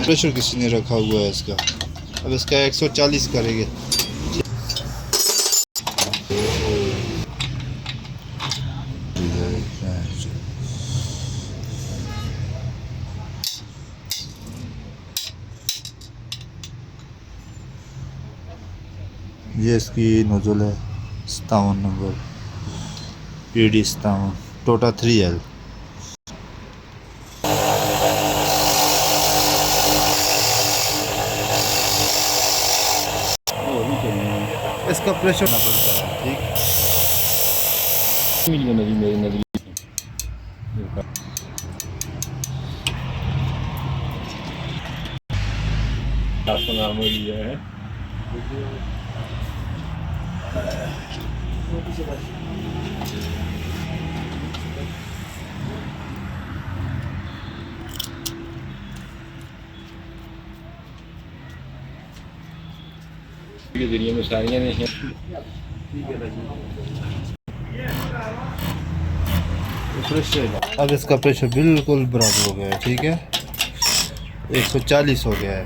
Pressure किसी ने रखा हुआ है इसका। अब इसका 140 करेंगे। ये इसकी नोजल है 57 नंबर pd57 टोटा 3L। इसका प्रेशर ना पड़ता है। ठीक नदी मेरी नदी नाम लिया है। के जरिए में सारियाँ नहीं हैं। अब इसका प्रेशर बिल्कुल बराबर हो गया है। ठीक है 140 हो गया है।